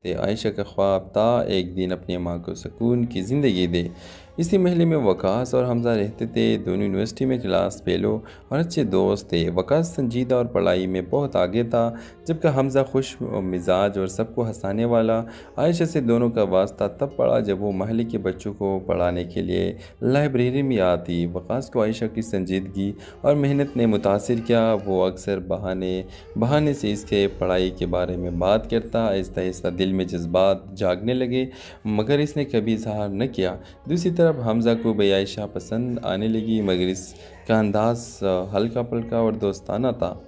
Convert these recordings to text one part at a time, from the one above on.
थे। आयशा का ख्वाब था एक दिन अपनी माँ को सुकून की ज़िंदगी दे। इसी महल में वकास और हमज़ा रहते थे। दोनों यूनिवर्सिटी में क्लास फेलो और अच्छे दोस्त थे। वकास संजीदा और पढ़ाई में बहुत आगे था, जबकि हमज़ा खुश मिजाज और सबको हंसाने वाला। आयशा से दोनों का वास्ता तब पड़ा जब वो महल के बच्चों को पढ़ाने के लिए लाइब्रेरी में आती। वकास को आयशा की संजीदगी और मेहनत ने मुतासिर किया। वो अक्सर बहाने बहाने से इसके पढ़ाई के बारे में बात करता। आहिस्ता आहिस्ता दिल में जज्बात जागने लगे, मगर इसने कभी इजहार न किया। दूसरी तरफ हमज़ा को भी आयशा पसंद आने लगी, मगर इसका अंदाज हल्का पल्का और दोस्ताना था।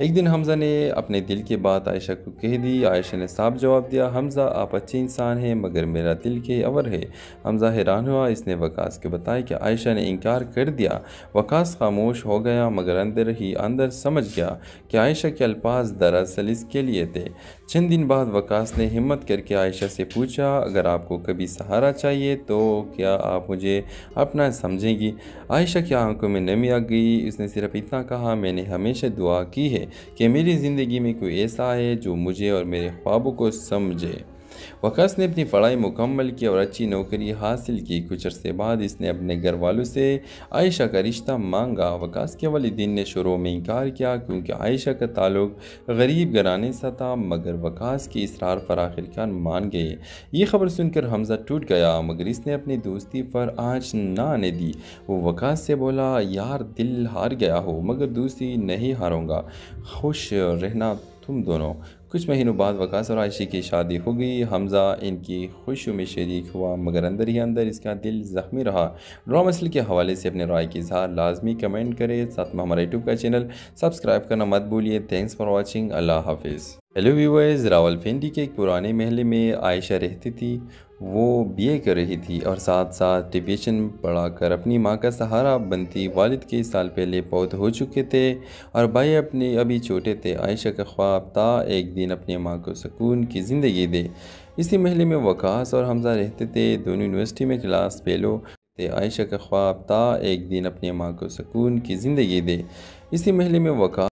एक दिन हमज़ा ने अपने दिल की बात आयशा को कह दी। आयशा ने साफ जवाब दिया, हमज़ा आप अच्छे इंसान हैं, मगर मेरा दिल के अवर है। हमज़ा हैरान हुआ। इसने वकास को बताया कि आयशा ने इनकार कर दिया। वकास खामोश हो गया, मगर अंदर ही अंदर समझ गया कि आयशा के अल्फाज दरअसल इसके लिए थे। चंद दिन बाद वकास ने हिम्मत करके आयशा से पूछा, अगर आपको कभी सहारा चाहिए तो क्या आप मुझे अपना समझेंगी? आयशा की आंखों में नमी आ गई। उसने सिर्फ इतना कहा, मैंने हमेशा दुआ की है कि मेरी ज़िंदगी में कोई ऐसा है जो मुझे और मेरे ख्वाबों को समझे। वकास ने अपनी पढ़ाई मुकम्मल की और अच्छी नौकरी हासिल की। कुछ अरसे बाद इसने अपने घर वालों से आयशा का रिश्ता मांगा। वकास के वालिदैन ने शुरू में इनकार किया, क्योंकि आयशा का ताल्लुक गरीब घराने से था, मगर वकास की इसरार पर आखिरकार मान गए। ये खबर सुनकर हमज़ा टूट गया, मगर इसने अपनी दोस्ती पर आँच न आने दी। वो वकास से बोला, यार दिल हार गया हो, मगर दोस्ती नहीं हारूंगा, खुश रहना तुम दोनों। कुछ महीनों बाद वकास और आयशा की शादी हो गई। हमज़ा इनकी खुशियों में शरीक हुआ, मगर अंदर ही अंदर इसका दिल ज़ख्मी रहा। ड्रामा मसल के हवाले से अपने राय की इजहार लाजमी कमेंट करें। साथ में हमारा यूट्यूब का चैनल सब्सक्राइब करना मत भूलिए। Thanks for watching. अल्लाह हाफिज़। हेलो व्यूअर्स, रावलपिंडी के एक पुराने महल में आयशा रहती थी। वो बीए कर रही थी और साथ साथ ट्यूशन पढ़ाकर अपनी माँ का सहारा बनती। वालिद के साल पहले पौध हो चुके थे और भाई अपने अभी छोटे थे। आयशा का ख्वाब था एक दिन अपनी माँ को सुकून की ज़िंदगी दे। इसी महल में वकास और हमज़ा रहते थे। दोनों यूनिवर्सिटी में क्लास फेलो थे। आयशा का ख्वाब था एक दिन अपनी माँ को सुकून की ज़िंदगी दे। इसी महल में वकास